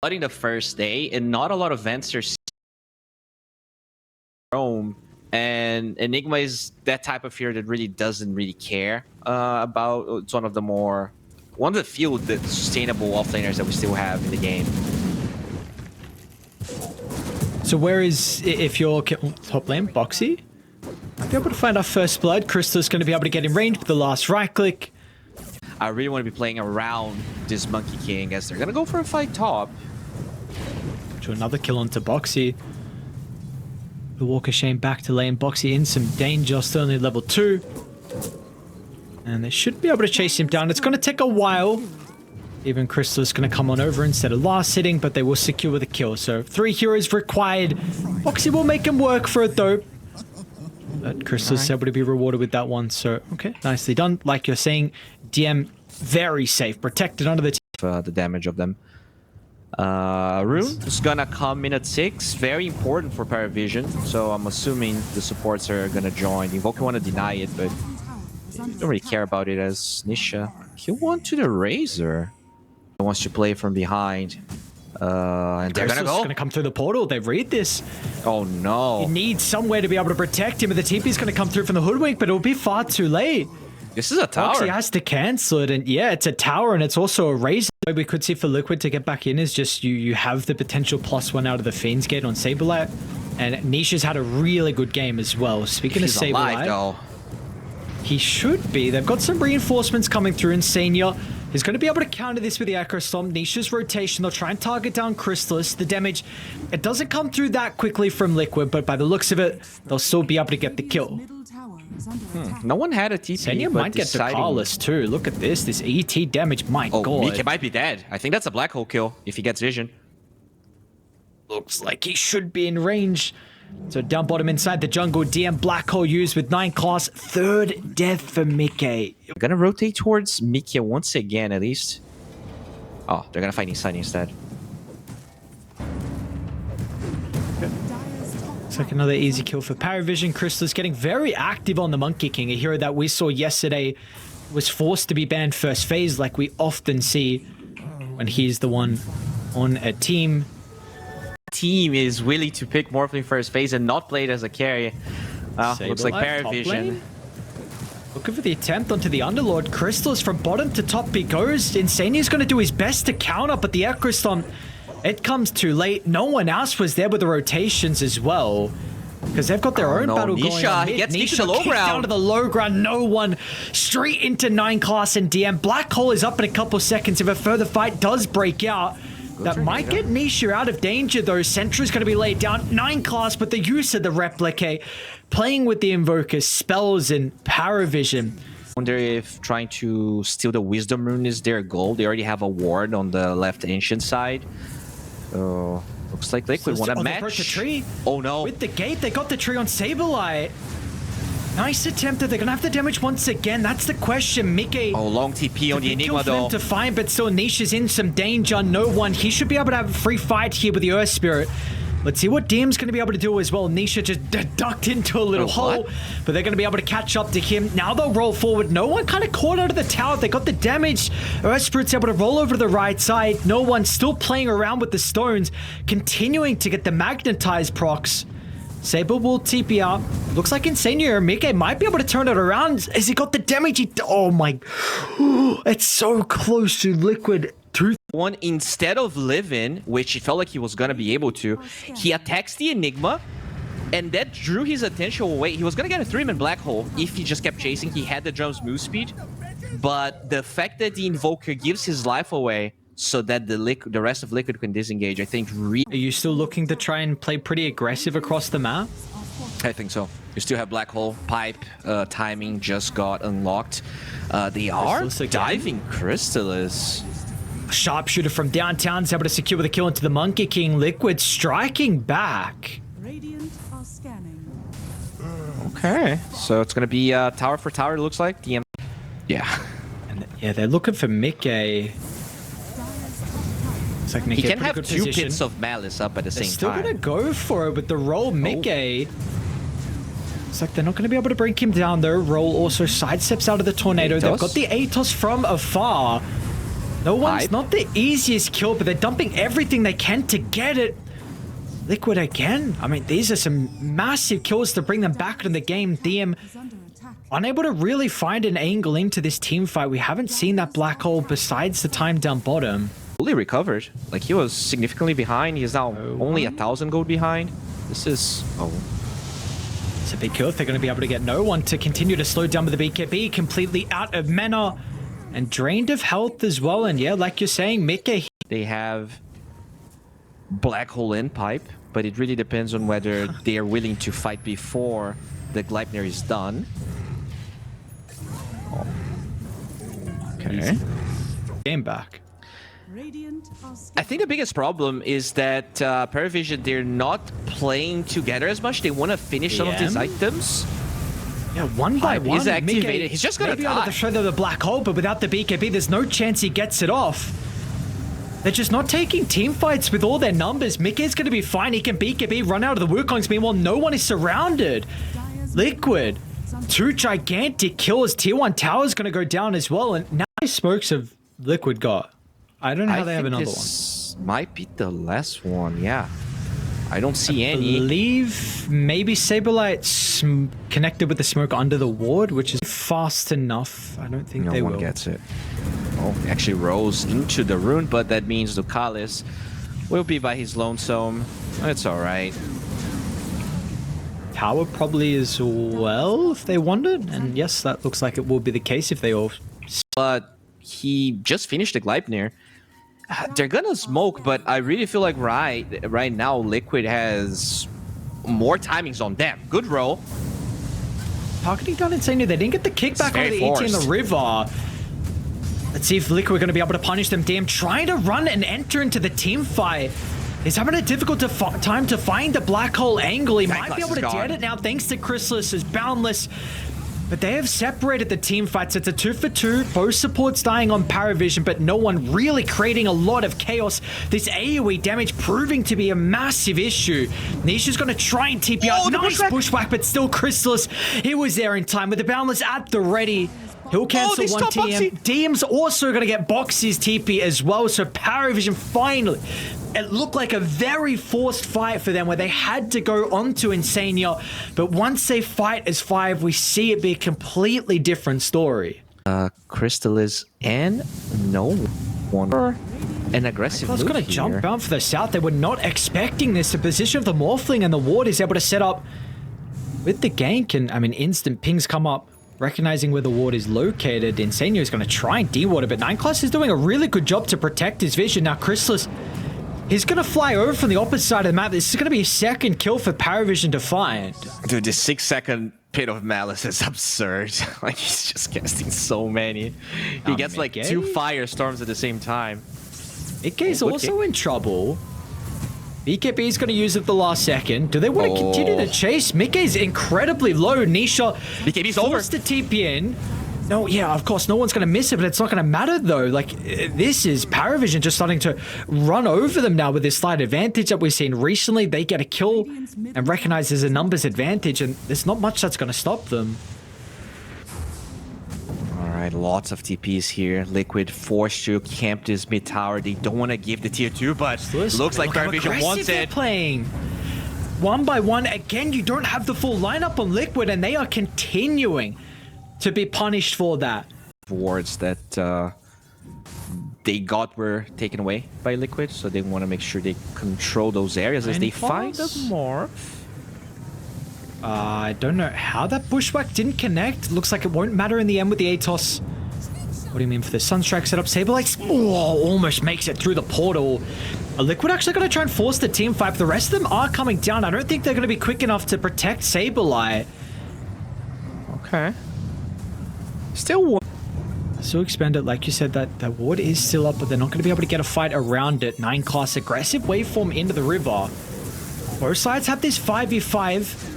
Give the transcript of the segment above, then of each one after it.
Flooding the first day, and not a lot of events are Rome. And Enigma is that type of hero that really doesn't really care about. It's one of the few sustainable offlaners that we still have in the game. So where is, if you're top lane, Boxy? Might be able to find our first blood. Crystal's going to be able to get in range with the last right click. I really want to be playing around this Monkey King as they're going to go for a fight top. To another kill onto Boxy. The Walker Shane back to lane. Boxy in some danger, still only level 2. And they should be able to chase him down. It's going to take a while. Even Crystal's going to come on over instead of last hitting, but they will secure the kill. So 3 heroes required. Boxy will make him work for it though. But Crystal's able to be rewarded with that one. So, okay, nicely done. Like you're saying, DM very safe, protected under the damage of them. Rune is gonna come in at 6. Very important for Parivision. So I'm assuming the supports are gonna join. Invoker want to deny it, but don't really care about it as Nisha. Kill one to the Razor. Wants to play from behind. And they're gonna go. Gonna come through the portal. They read this. Oh no. You need somewhere to be able to protect him, but the TP's gonna come through from the hoodwink, but it'll be far too late. This is a tower. Boxy has to cancel it, and yeah, it's a tower, and it's also a Razor. What we could see for Liquid to get back in is just you have the potential +1 out of the Fiend's Gate on Saberlight, and Nisha's had a really good game as well. Speaking of Saberlight, he should be. They've got some reinforcements coming through, and Senior is going to be able to counter this with the Echo Storm. Nisha's rotation, they'll try and target down Crystallis. The damage, it doesn't come through that quickly from Liquid, but by the looks of it, they'll still be able to get the kill. No one had a TP. Senior might get the Carlos too. Look at this ET damage, my god. Mika might be dead. I think that's a black hole kill if he gets vision. Looks like he should be in range. So down bottom inside the jungle, DM Black Hole used with 9 class. 3rd death for Mickey. They're gonna rotate towards Mickey once again at least. Oh, they're gonna fight inside instead. Looks like another easy kill for Parivision. Crystal's getting very active on the Monkey King, a hero that we saw yesterday was forced to be banned first phase like we often see when he's the one on a team. Team is willing to pick Morphling first phase and not play it as a carry. Looks like Parivision. Looking for the attempt onto the Underlord. Crystals from bottom to top he goes. Insania's going to do his best to counter, but the Echo Storm, it comes too late. No one else was there with the rotations as well, because they've got their own battle going on. He gets Nisha low ground. Down to the low ground. No one. Straight into 9 class and DM. Black Hole is up in a couple seconds. If a further fight does break out, that might get Nisha out of danger though. Sentra's going to be laid down. 9 class, but the use of the replicate, playing with the Invoker, spells, and Parivision. Wonder if trying to steal the Wisdom Rune is their goal. They already have a ward on the left ancient side. So looks like Liquid want to match. The tree. Oh no. With the gate, they got the tree on Saberlight. Nice attempt. They're gonna have to damage once again. That's the question. Mickey. Oh, long TP on the Enigma though. To find, but still Nisha's in some danger. No one. He should be able to have a free fight here with the Earth Spirit. Let's see what DM's going to be able to do as well. Nisha just ducked into a little hole, but they're going to be able to catch up to him. Now they'll roll forward. No one kind of caught out of the tower. They got the damage. Earth Spirit's able to roll over to the right side. No one still playing around with the stones, continuing to get the magnetized procs. Saber will TP out. Looks like Insania or Mickey might be able to turn it around. Has he got the damage? Oh my. It's so close to Liquid. One, instead of living, which he felt like he was going to be able to, he attacks the Enigma, and that drew his attention away. He was going to get a 3-man Black Hole if he just kept chasing. He had the drum's move speed, but the fact that the Invoker gives his life away so that the rest of Liquid can disengage, I think really... Are you still looking to try and play pretty aggressive across the map? I think so. You still have Black Hole. Pipe timing just got unlocked. They are diving Crystallis. Sharpshooter from downtown is able to secure the kill into the Monkey King. Liquid striking back. Radiant are scanning. Okay, so it's gonna be tower for tower. It looks like DM. Yeah, and yeah, they're looking for Mickey. It's like Mickey he can have 2 pits of malice up at the same time. Still gonna go for it with the roll, Mickey. It's like they're not gonna be able to bring him down though. Roll also sidesteps out of the tornado. They've got the Atos from afar. No one's Hype. not the easiest kill, but they're dumping everything they can to get it. Liquid again. I mean, these are some massive kills to bring them back into the game. DM Is under attack. unable to really find an angle into this team fight. We haven't seen that black hole besides the time down bottom. Fully recovered. Like, he was significantly behind. He's now only 1,000 gold behind. This is... Oh. It's a big kill if they're going to be able to get no one to continue to slow down with the BKB. Completely out of mana and drained of health as well. And yeah, like you're saying, Mickey. They have black hole in pipe, but it really depends on whether they are willing to fight before the Gleipnir is done. Oh. Okay. Game back. Radiant are I think the biggest problem is that Parivision, they're not playing together as much. They want to finish some of these items. Yeah, one by one. He's activated. Mickey He's just gonna may be able die. to show them the black hole, but without the BKB, there's no chance he gets it off. They're just not taking team fights with all their numbers. Mickey's going to be fine. He can BKB, run out of the Wukongs. Meanwhile, no one is surrounded. Liquid. 2 gigantic kills. Tier 1 tower is going to go down as well. And now the smokes of Liquid got. I don't know how they have another one. This might be the last one, yeah. I don't see I any. believe maybe Saberlight connected with the smoke under the ward, which is fast enough. I don't think No they one will. gets it. Oh, he actually rose into the rune, but that means Lucalis will be by his lonesome. It's alright. Tower probably as well if they wanted, and yes, that looks like it will be the case if they all. But he just finished the Gleipnir. They're gonna smoke, but I really feel like right now Liquid has more timings on them. Good roll. Targeting down Insane, they didn't get the kickback on very the ET in the forced. river. Let's see if Liquid are going to be able to punish them. Damn, trying to run and enter into the team fight. He's having a difficult time to find the black hole angle. He might be able to get it now thanks to Chrysalis' Boundless. But they have separated the team fights. It's a 2-for-2. Both supports dying on Parivision, but no one really creating a lot of chaos. This AoE damage proving to be a massive issue. Nisha's going to try and TP out. Nice bushwhack, but still Chrysalis. He was there in time with the Boundless at the ready. He'll cancel they one stopped TM. Boxy. DM's also going to get Boxy's TP as well. So Parivision finally. It looked like a very forced fight for them where they had to go onto Insania. But once they fight as 5, we see it be a completely different story. Crystallis and no one. An aggressive I was move going to jump here. out for the south. They were not expecting this. The position of the Morphling and the ward is able to set up with the gank. And I mean, instant pings come up. Recognizing where the ward is located, Insania is going to try and de-ward it, but 9class is doing a really good job to protect his vision. Now, Chrysalis, he's going to fly over from the opposite side of the map. This is going to be a second kill for Parivision to find. Dude, this 6-second Pit of Malice is absurd. Like, he's just casting so many. He gets like Mickey? 2 firestorms at the same time. Mickey's Oh, also in trouble. BKB is going to use it the last second. Do they want to continue to chase? Mickey's incredibly low. Nisha BKB's over. forced to TP in. No, yeah, of course, no one's going to miss it, but it's not going to matter, though. Like, this is Parivision just starting to run over them now with this slight advantage that we've seen recently. They get a kill and recognize there's a numbers advantage, and there's not much that's going to stop them. Alright, lots of TPs here. Liquid forced to camp this mid tower. They don't want to give the tier 2, but looks like Look how Parivision aggressive wants they're it. playing. One by one, again, you don't have the full lineup on Liquid, and they are continuing to be punished for that. Wards that they got were taken away by Liquid, so they want to make sure they control those areas as they find them more. I don't know how that bushwhack didn't connect. Looks like it won't matter in the end with the Atos. What do you mean for the Sunstrike setup? Saberlight almost makes it through the portal. A Liquid actually going to try and force the team fight, but the rest of them are coming down. I don't think they're going to be quick enough to protect Saberlight. Okay. Still So expanded, like you said, that ward is still up, but they're not going to be able to get a fight around it. 9-class aggressive waveform into the river. Both sides have this 5v5.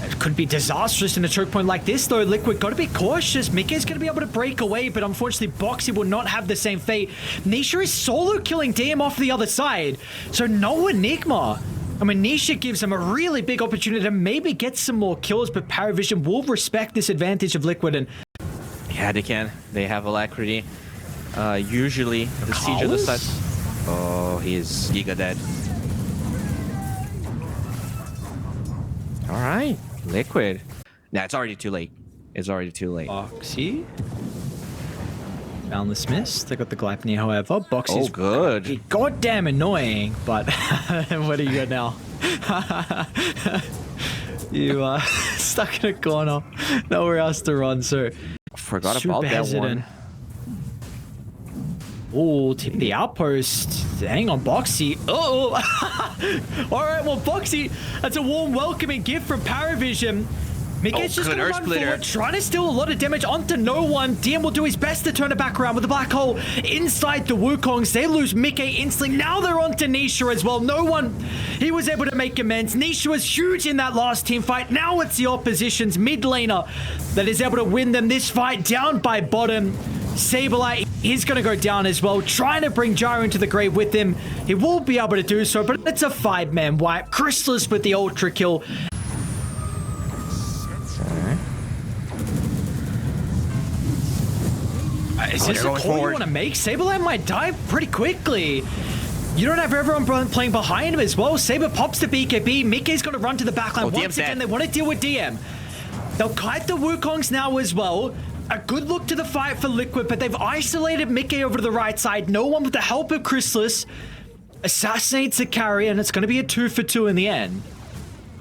It could be disastrous in a choke point like this, though. Liquid got to be cautious. Mickey's going to be able to break away, but unfortunately, Boxy will not have the same fate. Nisha is solo killing DM off the other side, so no Nigma. I mean, Nisha gives him a really big opportunity to maybe get some more kills, but Parivision will respect this advantage of Liquid. And yeah, they can. They have alacrity. Usually the siege of the side. Oh, he's giga dead. All right, Liquid. Nah, it's already too late. It's already too late. Boxy. Boundless miss. They got the Gleipnir, however. Boxy's good. Goddamn annoying, but what do you got now? You are stuck in a corner. Nowhere else to run, so... Forgot about that one. Oh, tip the outpost. Hang on, Boxy. Oh! Alright, well, Boxy, that's a warm welcoming gift from Parivision. Mickey's just gonna run forward, trying to steal a lot of damage onto no one. DM will do his best to turn it back around with the black hole inside the Wukongs. They lose Mickey instantly. Now they're onto Nisha as well. No one, he was able to make amends. Nisha was huge in that last team fight. Now it's the opposition's mid laner that is able to win them this fight down by bottom. Saberlight is going to go down as well, trying to bring Gyro into the grave with him. He will be able to do so, but it's a 5-man wipe. Chrysalis with the ultra kill. Is this a call you want to make? Saberlight might die pretty quickly. You don't have everyone playing behind him as well. Saber pops the BKB. Mickey's going to run to the backline. Once again, they want to deal with DM. They'll kite the Wukongs now as well. A good look to the fight for Liquid, but they've isolated Mickey over to the right side. No one with the help of Chrysalis assassinates the carry, and it's going to be a 2-for-2 in the end.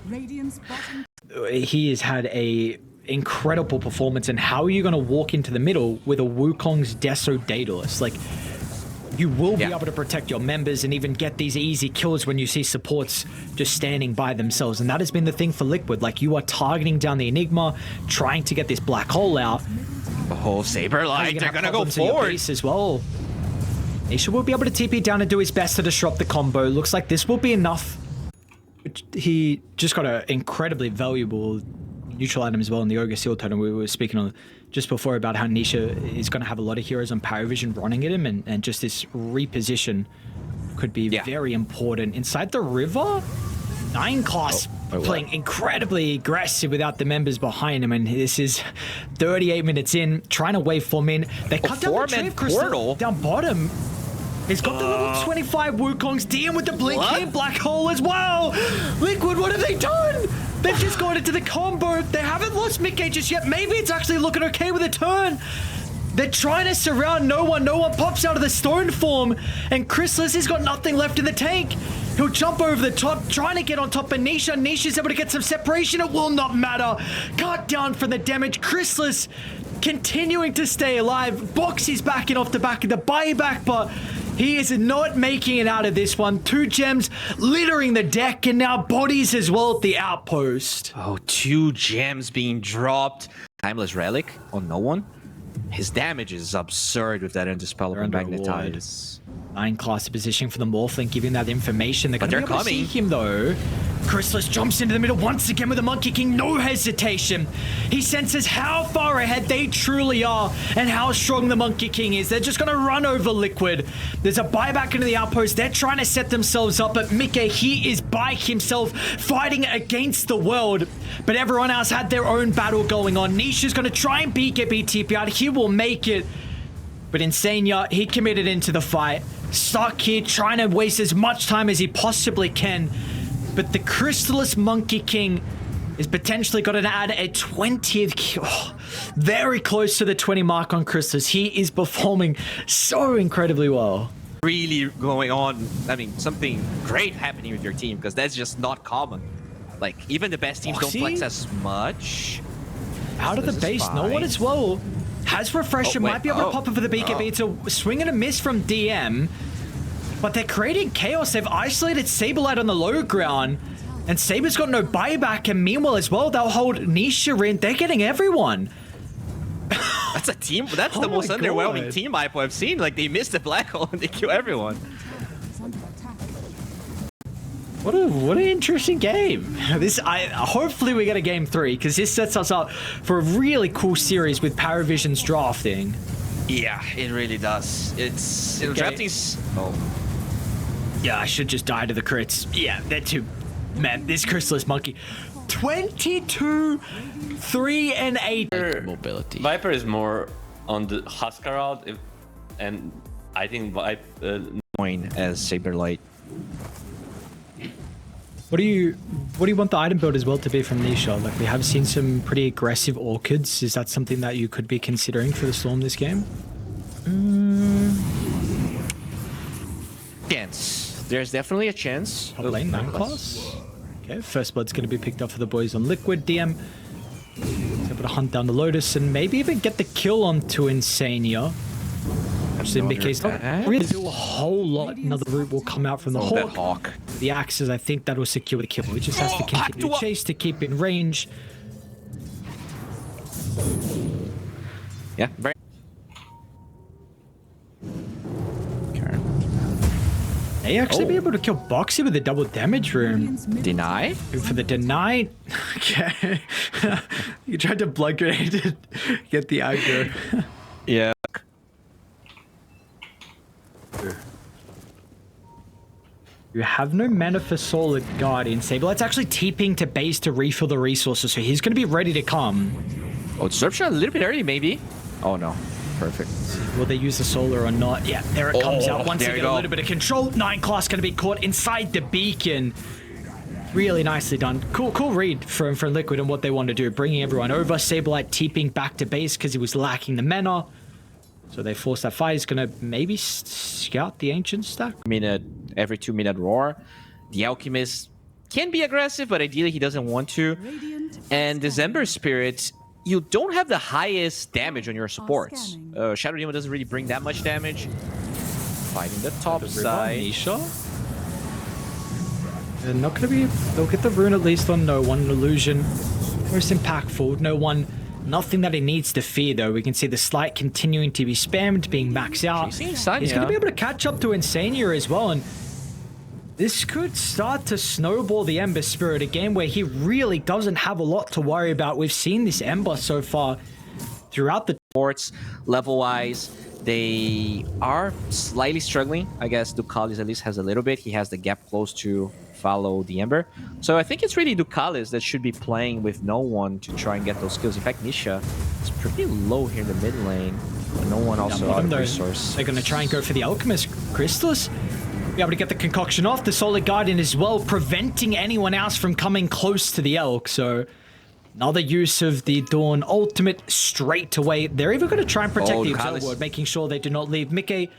Radiant's bottom. He has had a incredible performance, and how are you going to walk into the middle with a Wukong's Deso Daedalus? Like, you will be able to protect your members and even get these easy kills when you see supports just standing by themselves. And that has been the thing for Liquid. Like, you are targeting down the Enigma, trying to get this black hole out. Oh, Saberlight, they're gonna go forward as well. Nisha will be able to TP down and do his best to disrupt the combo. Looks like this will be enough. He just got an incredibly valuable neutral item as well in the Ogre Seal Totem. We were speaking on just before about how Nisha is going to have a lot of heroes on Parivision running at him, and just this reposition could be very important. Inside the river, 9 class playing incredibly aggressive without the members behind him, and this is 38 minutes in, trying to wave form in. They cut down the tree of Crystal down bottom. He's got the level 25 Wukongs. DM with the blink here, black hole as well. Liquid, what have they done? They've just gone into the combo. They haven't lost Mickey just yet. Maybe it's actually looking okay with a turn. They're trying to surround no one. No one pops out of the stone form. And Chrysalis has got nothing left in the tank. He'll jump over the top, trying to get on top of Nisha. Nisha's able to get some separation. It will not matter. Cut down from the damage. Chrysalis continuing to stay alive. Boxy's backing off the back of the buyback, but he is not making it out of this one. 2 gems littering the deck, and now bodies as well at the outpost. Oh, 2 gems being dropped. Timeless Relic on no one. His damage is absurd with that Interspell and Magnetize. 9 class position for the Morphling, giving that information. They're going to be able to see him though. Chrysalis jumps into the middle once again with the Monkey King, no hesitation. He senses how far ahead they truly are and how strong the Monkey King is. They're just going to run over Liquid. There's a buyback into the outpost. They're trying to set themselves up, but Mickey, he is by himself fighting against the world. But everyone else had their own battle going on. Nisha's going to try and get TP out. He will make it. But Insania, he committed into the fight. Stuck here, trying to waste as much time as he possibly can. But the Chrysalis Monkey King is potentially going to add a 20th kill. Oh, very close to the 20 mark on Chrysalis. He is performing so incredibly well. Really going on, I mean, something great happening with your team, because that's just not common. Like, even the best teams don't flex as much. Out of the base, no one as well. Has refresher, might be able to pop it for the BKB. It's a swing and a miss from DM. But they're creating chaos. They've isolated Saberlight on the low ground. And Saber's got no buyback. And meanwhile as well, they'll hold Nisha in. They're getting everyone. That's a team. That's the most underwhelming team IPO I've seen. Like, they missed the black hole and they kill everyone. What an interesting game. Hopefully we get a game 3, because this sets us up for a really cool series with Parivision's drafting. Yeah, it really does. It's drafting's. Yeah, I should just die to the crits. Yeah, they're too. Man, this Chrysalis Monkey. 22, 3 and 8. Mobility. Viper is more on the Husker route. and I think Coin as Saberlight. What do you want the item build as well to be from Nisha? Like, we have seen some pretty aggressive orchids. Is that something that you could be considering for the Storm this game? Chance. There's definitely a chance. Top lane, 9 class. Okay, first blood's going to be picked up for the boys on Liquid. DM is able to hunt down the Lotus and maybe even get the kill onto Insania. Which in case not really do a whole lot. Another route will come out from the Hawk. The Axes, I think that will secure the kill. He just has to continue to chase to keep in range. Yeah, very. May actually be able to kill Boxy with a double damage room. Deny? For the deny. Okay. You tried to blood grenade to get the aggro. Yeah. You have no mana for Solar Guardian. Sablelight's actually TPing to base to refill the resources, so he's going to be ready to come. Oh, disruption a little bit early, maybe. Oh no. Perfect. Will they use the solar or not? Yeah, there it comes out. Once they get a little bit of control, 9 class going to be caught inside the beacon. Really nicely done. Cool read from Liquid and what they want to do. Bringing everyone over. Saberlight TPing back to base because he was lacking the mana. So they force that fight. He's going to maybe scout the Ancient stack. Every 2-minute roar. The Alchemist can be aggressive, but ideally he doesn't want to. And December Spirit, you don't have the highest damage on your supports. Shadow Demon doesn't really bring that much damage. Fighting the top side. Nisha. They're not going to be... They'll get the rune at least on No One. Illusion. Most impactful. No One. Nothing that he needs to fear, though. We can see the Slight continuing to be spammed, being maxed out. He's going to be able to catch up to Insania as well, and this could start to snowball the Ember Spirit, a game where he really doesn't have a lot to worry about. We've seen this Ember so far throughout the sports level-wise. They are slightly struggling. I guess Ducalis at least has a little bit. He has the gap close to follow the Ember. So I think it's really Ducalis that should be playing with No One to try and get those kills. In fact, Nisha is pretty low here in the mid lane. But No One also out of resource. They're going to try and go for the Alchemist. Crystallis be able to get the concoction off. The Solar Guardian as well, preventing anyone else from coming close to the Elk. So another use of the Dawn ultimate straight away. They're even going to try and protect the Observer Ward, making sure they do not leave. Mickey,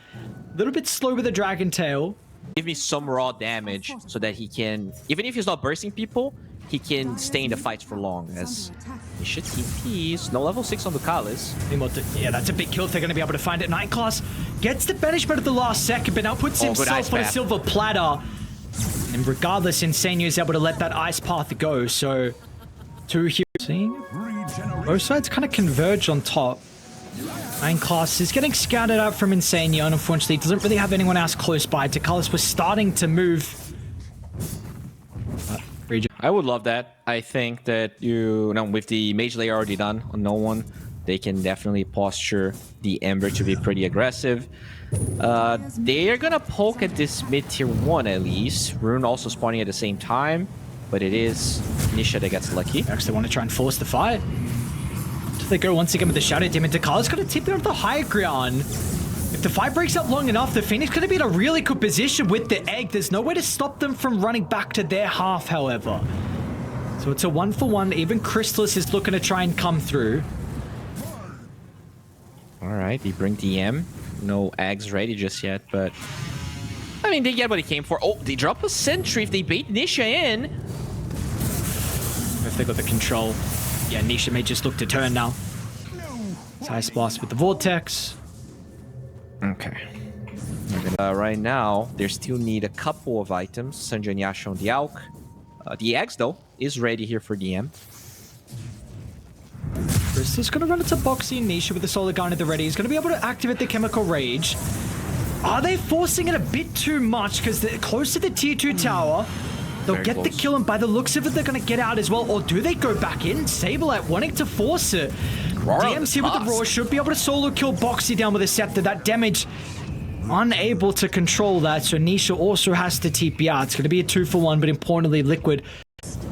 a little bit slow with the Dragon Tail. Give me some raw damage so that he can, even if he's not bursting people, he can stay in the fights for long. As he should TPs. No level 6 on Ducalis. Yeah, that's a big kill if they're going to be able to find it. 9 class gets the banishment at the last second, but now puts himself on a silver platter. And regardless, Insania is able to let that ice path go. So 2 heroes. Seeing both sides kind of converge on top. 9 class is getting scouted out from Insania, and unfortunately doesn't really have anyone else close by. Ducalis was starting to move. I would love that. I think that with the mage layer already done on No One, they can definitely posture the Ember to be pretty aggressive. They are gonna poke at this mid tier 1 at least. Rune also spawning at the same time, but it is Nisha that gets lucky. They actually want to try and force the fight. So they go once again with the Shadow Demon. Ducalis got to tip them off the high ground. If the fight breaks up long enough, the Phoenix going to be in a really good position with the egg. There's no way to stop them from running back to their half, however. So it's a 1-for-1. Even Crystallis is looking to try and come through. All right, they bring DM. No eggs ready just yet, but I mean, they get what he came for. Oh, they drop a sentry if they bait Nisha in. If they got the control. Yeah, Nisha may just look to turn now. Ice Blast with the Vortex. Okay. Right now, they still need a couple of items. Sanji and Yasha on the Alk. The eggs, though, is ready here for DM. Crystal's going to run into Boxy and Nisha with the Solar Gun at the ready. He's going to be able to activate the Chemical Rage. Are they forcing it a bit too much? Because they're close to the tier 2 tower. They'll Very get close. the kill, and by the looks of it, they're going to get out as well. Or do they go back in? Saberlight wanting to force it. DM's here with the Roar. Should be able to solo kill Boxy down with a Scepter. That damage, unable to control that. So Nisha also has to TP out. It's going to be a 2-for-1, but importantly, Liquid.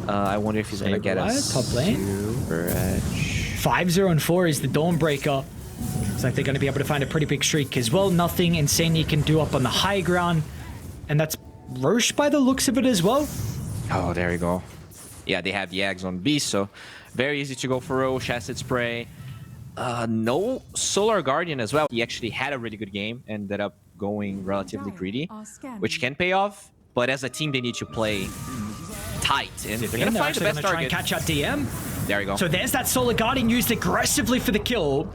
I wonder if he's going to get us top lane. 5-0 and 4 is the Dawnbreaker. Looks like they're going to be able to find a pretty big streak as well. Nothing insane you can do up on the high ground. And that's Roche by the looks of it as well. Oh, there you go. Yeah, they have the Eggs on B, so very easy to go for Roche, Acid Spray. No Solar Guardian as well. He actually had a really good game, ended up going relatively greedy, which can pay off. But as a team, they need to play tight, and they're going to find the best target. Try and catch out DM. There you go. So there's that Solar Guardian used aggressively for the kill.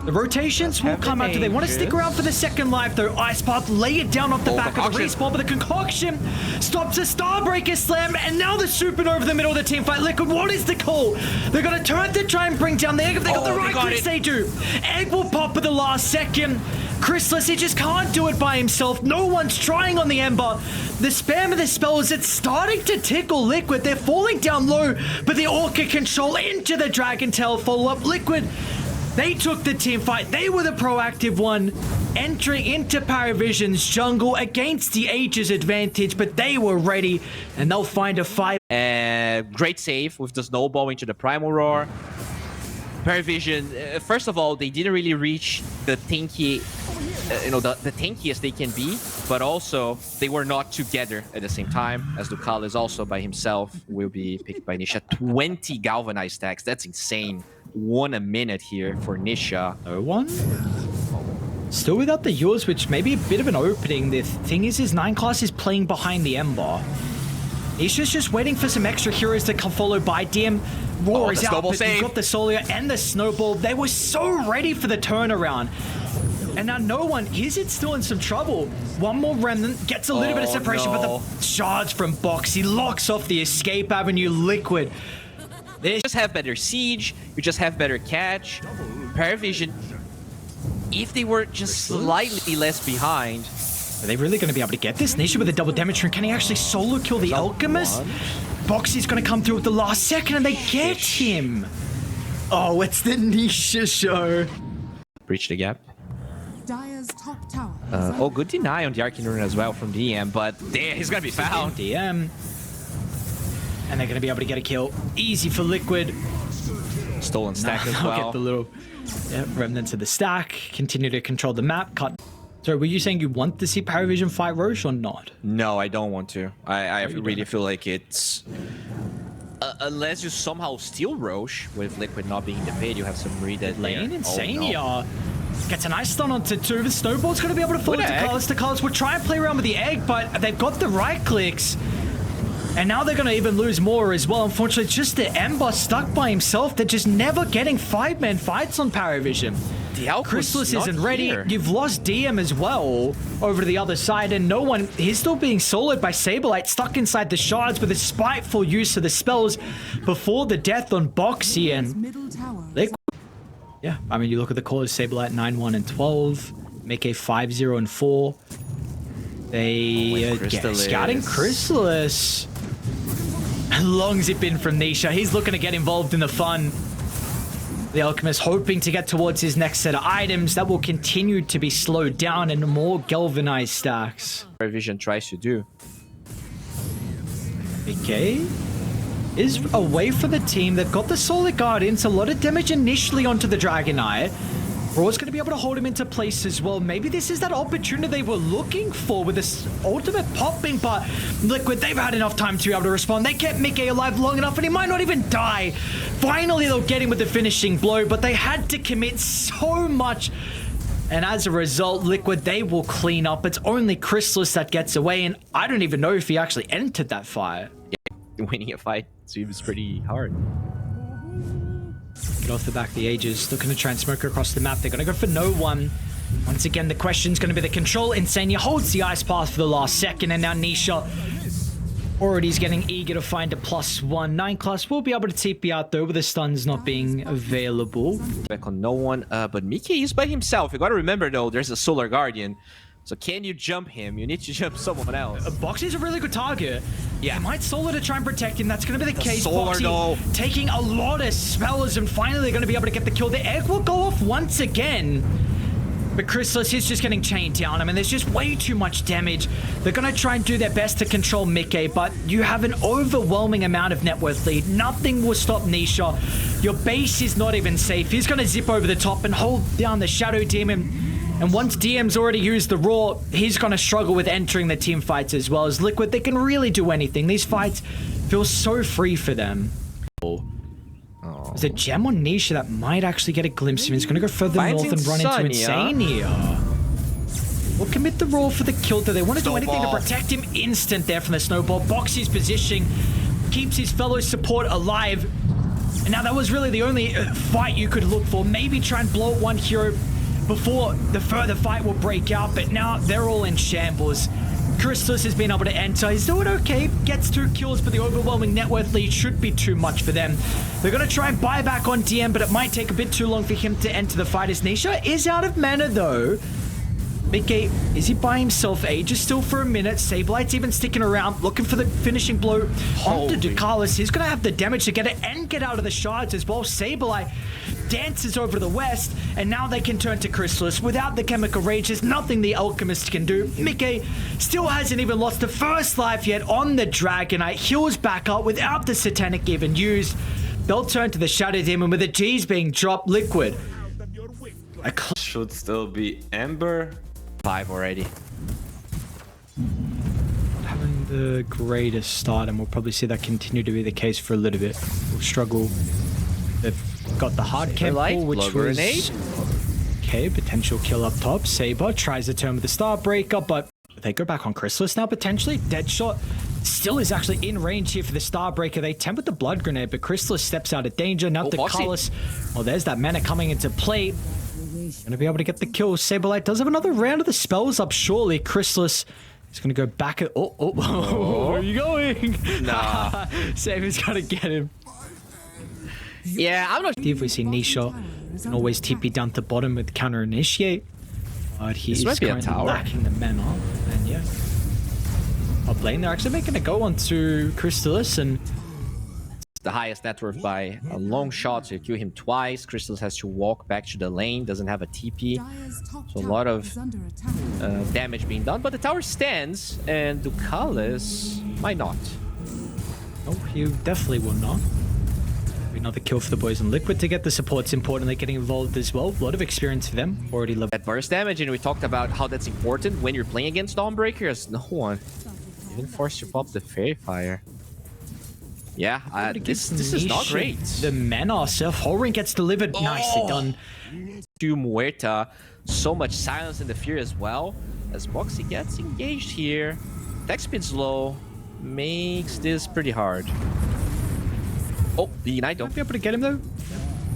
The rotations will come out. Do they want to stick around for the second life though? Ice Path, lay it down off the back of the respawn, but the concoction stops a Starbreaker Slam, and now the Supernova in the middle of the team fight. Liquid, what is the call? They're going to turn to try and bring down the Egg. If they got the right clicks, they do. Egg will pop at the last second. Chrysalis, he just can't do it by himself. No one's trying on the Ember. The spam of the spells, it's starting to tickle Liquid. They're falling down low, but the Orca control into the Dragon Tail follow-up. Liquid, they took the team fight. They were the proactive one, entering into Parivision's jungle against the Aegis advantage, but they were ready, and they'll find a fight. Great save with the snowball into the Primal Roar. Parivision, first of all, they didn't really reach the tanky, the tankiest they can be, but also they were not together at the same time, as Ducal is also by himself, will be picked by Nisha. 20 galvanized stacks, that's insane. 1 a minute here for Nisha. No one? Still without the yours, which may be a bit of an opening. The thing is 9 class is playing behind the Ember. Nisha's just waiting for some extra heroes to come follow by. DM Roar is out, but you've got the Solia and the Snowball. They were so ready for the turnaround. And now no one, is it still in some trouble? One more Remnant, gets a little bit of separation, but the shards from Box, he locks off the escape avenue. Liquid. You just have better siege, you just have better catch. Parivision, if they were just slightly less behind. Are they really going to be able to get this? Nisha with a double damage turn. Can he actually solo kill the Alchemist? Boxy's going to come through at the last second, and they get him. Oh, it's the Nisha show. Breach the gap. Dire's top tower. Good deny on the Arcane Rune as well from DM, but there, he's going to be found. DM. And they're going to be able to get a kill. Easy for Liquid. Stolen stack as well. Get the little remnants of the stack. Continue to control the map. Cut. So were you saying you want to see Parivision fight Roche or not? No, I don't want to. I really feel like it's... unless you somehow steal Roche, with Liquid not being in the pit, you have some re-dead lane. Insania gets a nice stun onto 2. The Snowball's going to be able to fall into Carlos. The Carlos will try and play around with the Egg, but they've got the right clicks. And now they're going to even lose more as well. Unfortunately, it's just the Ember stuck by himself. They're just never getting 5-man fights on Parivision. Chrysalis isn't ready. You've lost DM as well over to the other side, and no one, he's still being soloed by Saberlight, stuck inside the shards with a spiteful use of the spells before the death on Boxy. And yeah, I mean, you look at the cores, Saberlight 9-1 and 12, Mickey 5-0 and 4. They scouting Chrysalis. How long's it been from Nisha? He's looking to get involved in the fun. The Alchemist hoping to get towards his next set of items that will continue to be slowed down and more galvanized stacks. Parivision tries to do. Okay. Is away for the team. They've got the Solar Guardians. A lot of damage initially onto the Dragon Eye. Roar's going to be able to hold him into place as well. Maybe this is that opportunity they were looking for with this ultimate popping, but Liquid, they've had enough time to be able to respond. They kept Mickey alive long enough, and he might not even die. Finally, they'll get him with the finishing blow, but they had to commit so much. And as a result, Liquid, they will clean up. It's only Chrysalis that gets away, and I don't even know if he actually entered that fire. Yeah, winning a fight seems pretty hard. Get off the back of the Aegis, looking to try and smoke across the map. They're going to go for no one. Once again, the question's going to be the control. Insania holds the Ice Path for the last second, and now Nisha already is getting eager to find a +1. 9 class will be able to TP out though, with the stuns not being available. Back on no one, but Mickey is by himself. You got to remember though, there's a Solar Guardian. So can you jump him? You need to jump someone else. Boxy's a really good target. Yeah, might solo to try and protect him. That's going to be the case. Solar, Boxy taking a lot of spells, and finally they're going to be able to get the kill. The Egg will go off once again. But Chrysalis is just getting chained down. I mean, there's just way too much damage. They're going to try and do their best to control Mickey, but you have an overwhelming amount of net worth lead. Nothing will stop Nisha. Your base is not even safe. He's going to zip over the top and hold down the Shadow Demon. And once DM's already used the Raw, he's going to struggle with entering the team fights as well. As Liquid, they can really do anything. These fights feel so free for them. There's a gem on Nisha that might actually get a glimpse of him. He's going to go further north and run into Insania. We'll commit the Raw for the kill, though. They want to do anything to protect him. Instant there from the snowball. Boxy's positioning, keeps his fellow support alive. And now that was really the only fight you could look for. Maybe try and blow up one hero before the further fight will break out. But now they're all in shambles. Chrysalis has been able to enter. He's doing okay. Gets 2 kills, but the overwhelming net worth lead should be too much for them. They're going to try and buy back on DM, but it might take a bit too long for him to enter the fight as Nisha is out of mana, though. Mickey, is he by himself? Aegis still for a minute. Sablight's even sticking around, looking for the finishing blow onto Ducalis. He's going to have the damage to get it and get out of the shards as well. Sablight dances over to the west, and now they can turn to Chrysalis. Without the Chemical Rage, there's nothing the Alchemist can do. Mickey still hasn't even lost the first life yet on the Dragonite. Heals back up without the Satanic even used. They'll turn to the Shadow Demon with the G's being dropped. Liquid. Should still be Ember. 5 already. Having the greatest start, and we'll probably see that continue to be the case for a little bit. We'll struggle. They've got the hard camp pull, which was okay. Potential kill up top. Saber tries to turn with the Starbreaker, but they go back on Chrysalis now potentially. Deadshot still is actually in range here for the Starbreaker. They tempt with the Blood Grenade, but Chrysalis steps out of danger. Now the Ducalis. Well, there's that mana coming into play. Gonna be able to get the kill. Saberlight does have another round of the spells up, surely. Chrysalis is gonna go back at... Oh. Where are you going? Nah. Saber's gotta get him. Yeah, I'm not... If we see Nisha, can always TP down to bottom with counter initiate. But he's currently lacking the mana. And yeah. Up lane, they're actually making a go onto Chrysalis, and the highest net worth by a long shot, so you kill him twice. Chrysalis has to walk back to the lane, doesn't have a TP, so a lot of damage being done, but the tower stands, and Ducalis might not. Oh, he definitely will not. Another kill for the boys in Liquid to get the supports important. They're getting involved as well. A lot of experience for them. Already level. That burst damage, and we talked about how that's important when you're playing against Dawnbreaker, as no one even forced to pop the Fairy Fire. Yeah, this is not great. The mana, Surf Holring gets delivered. Nicely done. To Muerta, so much silence in the fear as well. As Boxy gets engaged here. Attack speed's low, makes this pretty hard. Oh, the Ignite don't be able to get him though.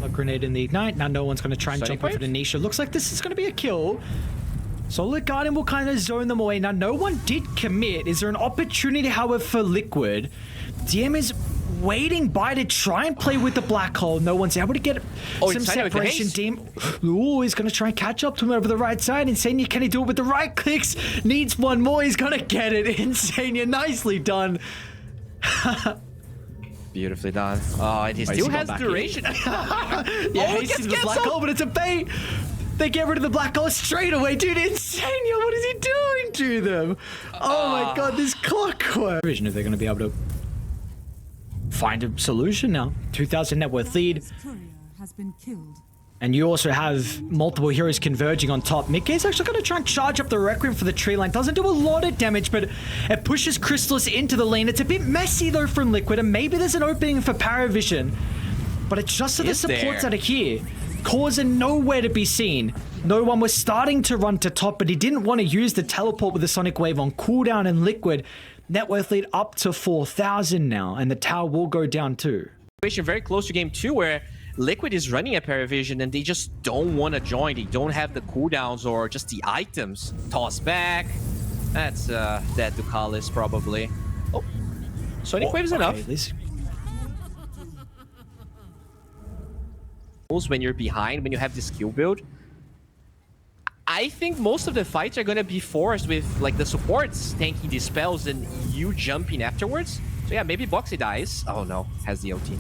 A grenade in the Ignite. Now no one's going to try and jump over to Nisha. Looks like this is going to be a kill. Solid Guardian will kind of zone them away. Now no one did commit. Is there an opportunity, however, for Liquid? DM is waiting by to try and play with the black hole. No one's able to get some separation. DM, ooh, he's going to try and catch up to him over the right side. Insania, can he do it with the right clicks? Needs one more. He's going to get it. Insania, nicely done. Beautifully done. Oh, and he still has duration. Yeah, he sees the black hole, but it's a bait. They get rid of the black hole straight away. Dude, Insania, what is he doing to them? Oh my god, this clockwork. Vision if they're going to be able to find a solution now. 2,000 net worth lead. Has been killed. And you also have multiple heroes converging on top. Mickey's actually going to try and charge up the Requiem for the tree line. Doesn't do a lot of damage, but it pushes Chrysalis into the lane. It's a bit messy though from Liquid, and maybe there's an opening for Parivision. But it's just so the supports that are here. Cores are nowhere to be seen. No one was starting to run to top, but he didn't want to use the teleport with the Sonic Wave on cooldown and Liquid. Net worth lead up to 4,000 now, and the tower will go down too. Very close to game 2 where Liquid is running a Parivision and they just don't want to join. They don't have the cooldowns or just the items. Toss back. That's that Ducalis probably. Oh, Sonic Wave is enough. When you're behind, when you have this skill build, I think most of the fights are gonna be forced with like the supports tanking these spells and you jumping afterwards. So yeah, maybe Boxy dies. Oh no, has the OT.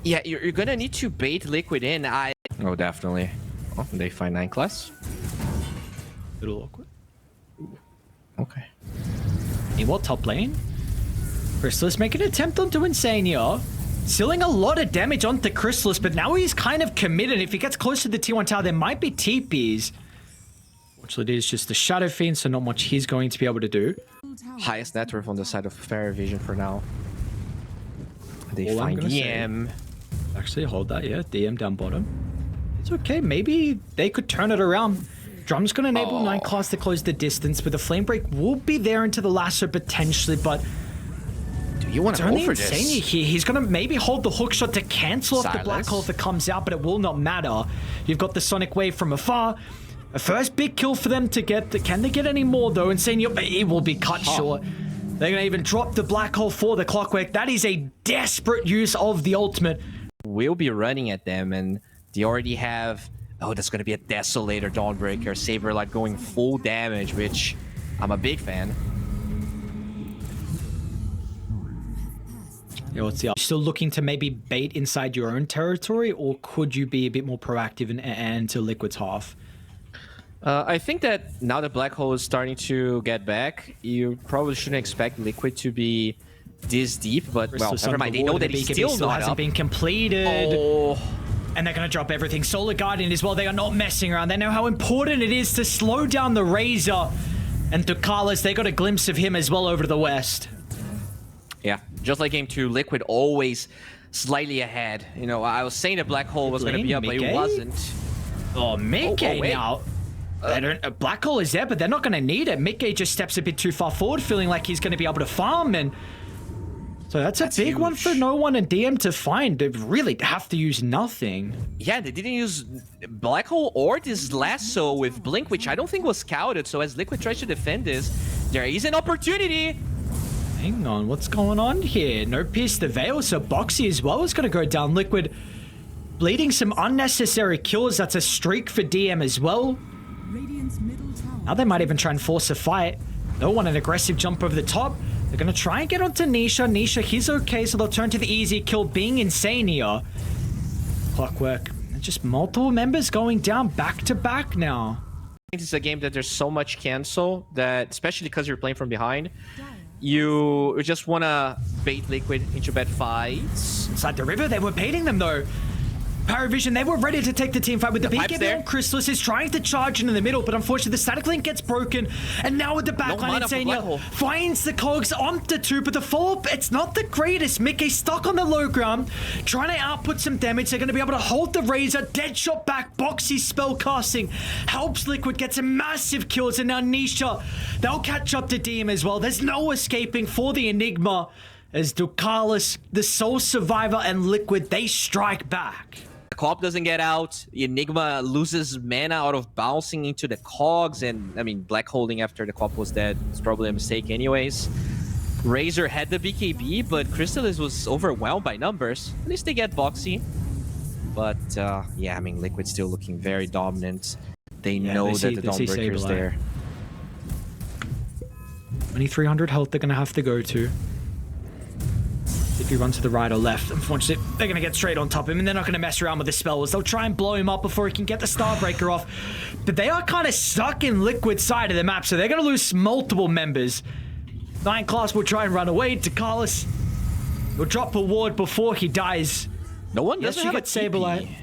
Yeah, you're gonna need to bait Liquid in. Oh, definitely. Oh, they find 9 class. Little awkward. Okay. Meanwhile, top lane. Chrysalis making an attempt onto Insania. Sealing a lot of damage onto Chrysalis, but now he's kind of committed. If he gets close to the T1 tower, there might be TPs. Fortunately, it is just the Shadow Fiend, so not much he's going to be able to do. Highest net worth on the side of Parivision for now. They All I'm find gonna say- DM. Actually, hold that, yeah. DM down bottom. It's okay, maybe they could turn it around. Drum's going to enable 9 class to close the distance, but the Flame Break will be there into the lasso potentially, but Do you want it's to go only for Insania this? here. He's going to maybe hold the hook shot to cancel off the black Silence. hole if it comes out, but it will not matter. You've got the Sonic Wave from afar. A first big kill for them to get. Can they get any more, though? Insania, it will be cut short. They're going to even drop the black hole for the Clockwork. That is a desperate use of the ultimate. We'll be running at them, and they already have... Oh, that's going to be a Desolator Dawnbreaker. Saberlight going full damage, which I'm a big fan. Yeah, let's see. Still looking to maybe bait inside your own territory, or could you be a bit more proactive and to Liquid's half? I think that now that Black Hole is starting to get back, you probably shouldn't expect Liquid to be this deep, but well, never mind. They know that he's still not hasn't up. been completed. Oh, And they're going to drop everything. Solar Guardian as well. They are not messing around. They know how important it is to slow down the Razor. And Ducalis, they got a glimpse of him as well over to the west. yeah. Just like Game 2, Liquid always slightly ahead. You know, I was saying that Black Hole was going to be up, but it Mickey? wasn't. Oh, Mickey wait. now. They don't, Black Hole is there, but they're not going to need it. Mickey just steps a bit too far forward, feeling like he's going to be able to farm. And so that's a big one for huge. no one and DM to find. They really have to use nothing. Yeah, they didn't use Black Hole or this lasso with Blink, which I don't think was scouted. So as Liquid tries to defend this, there is an opportunity. Hang on, what's going on here? No Pierce the Veil, so Boxy as well is going to go down. Liquid bleeding some unnecessary kills. That's a streak for DM as well. Radiant's middle tower. Now they might even try and force a fight. No one an aggressive jump over the top. They're going to try and get onto Nisha. Nisha, he's okay, so they'll turn to the easy kill, being Insania. Clockwork. Just multiple members going down back to back now. This is a game that there's so much cancel that, especially because you're playing from behind, you just want to bait Liquid into bad fights. Inside the river, they were baiting them though. Parivision, they were ready to take the team fight with the pipe's BKB there. on Chrysalis is trying to charge into the middle, but unfortunately the static link gets broken. And now with the backline, mana for Black Hole. Insania finds the cogs onto 2, but the follow-up, it's not the greatest. Mickey stuck on the low ground, trying to output some damage. They're going to be able to hold the Razor, dead shot back. Boxy's spell casting helps Liquid get some massive kills, and now Nisha, they'll catch up to DM as well. There's no escaping for the Enigma as Ducalis, the sole survivor, and Liquid, they strike back. The co-op doesn't get out. Enigma loses mana out of bouncing into the cogs, and I mean, Black holding after the co-op was dead is probably a mistake anyways. Razor had the BKB, but Chrysalis was overwhelmed by numbers. At least they get Boxy. But yeah, I mean, Liquid's still looking very dominant. They know that the Dawnbreaker is there. 2300 health they're going to have to go to. If you run to the right or left, unfortunately, they're going to get straight on top of him, and they're not going to mess around with the spells. They'll try and blow him up before he can get the Starbreaker off. But they are kind of stuck in Liquid side of the map, so they're going to lose multiple members. 9 class will try and run away. Ducalis will drop a ward before he dies. No one Yes, doesn't you have a get Saberlight. TP.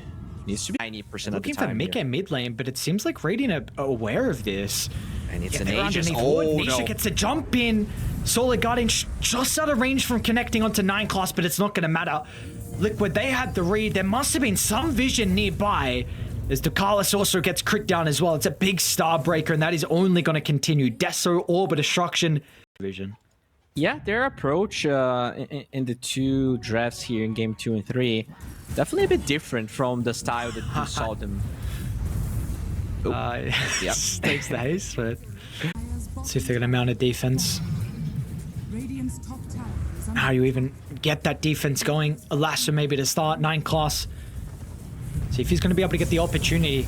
Needs to be 90% of the Looking for time. Mickey mid lane, but it seems like Radiant are aware of this. And it's Yeah, an they're Aegis. underneath ward. Oh, Nisha no. gets a jump in. Solar Guardian just out of range from connecting onto 9 class, but it's not going to matter. Liquid, they had the read. There must have been some vision nearby. As Ducalis also gets crit down as well. It's a big Starbreaker, and that is only going to continue. Deso, Orb, Destruction. Vision. Yeah, their approach in the 2 drafts here in game 2 and 3, definitely a bit different from the style that you saw them. Yep. Takes the haste, but let's see if they're going to mount a defense. Radiant's top tower is under How do you even get that defense going? Alaska maybe to start, 9 class. See if he's going to be able to get the opportunity.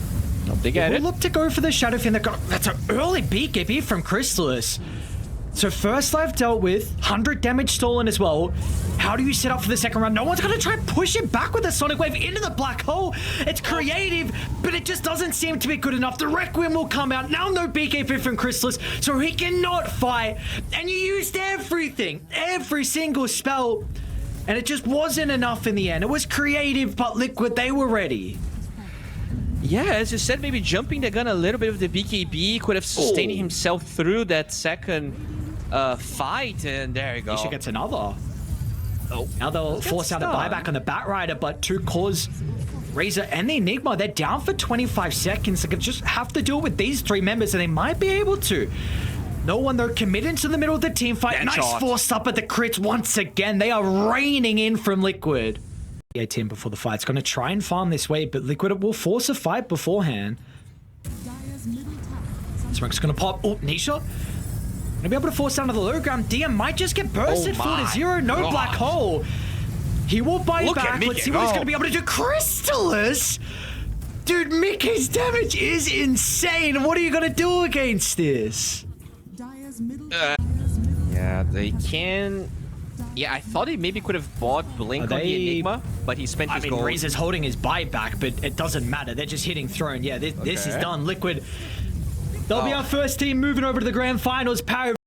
They get We'll it. look to go for the Shadow Fiend. That's an early BKB from Chrysalis. So first life dealt with, 100 damage stolen as well. How do you set up for the second round? No one's going to try and push it back with a Sonic Wave into the black hole. It's creative, but it just doesn't seem to be good enough. The Requiem will come out. Now no BKB from Chrysalis, so he cannot fight. And you used everything, every single spell. And it just wasn't enough in the end. It was creative, but Liquid, they were ready. Yeah, as you said, maybe jumping the gun a little bit of the BKB could have sustained himself through that second fight, and there you go. Nisha gets another. Oh, now they'll force out a buyback on the Batrider, but 2 cores, Razor and the Enigma, they're down for 25 seconds. They could just have to deal with these 3 members, and they might be able to. No one, though, committed to the middle of the team fight. Nice forced up at the crits once again. They are raining in from Liquid. The team before the fight. It's going to try and farm this way, but Liquid will force a fight beforehand. Smoke's going to pop. Oh, Nisha. Going to be able to force down to the low ground. DM might just get bursted 4-0. No black hole. He will buy back. Let's see what he's going to be able to do. Chrysalis. Dude, Mickey's damage is insane. What are you going to do against this? Yeah, they can... Yeah, I thought he maybe could have bought Blink on the Enigma, but he spent his gold. Razor's holding his buyback, but it doesn't matter. They're just hitting Throne. Yeah, this is done. Liquid. They'll be our first team moving over to the grand finals.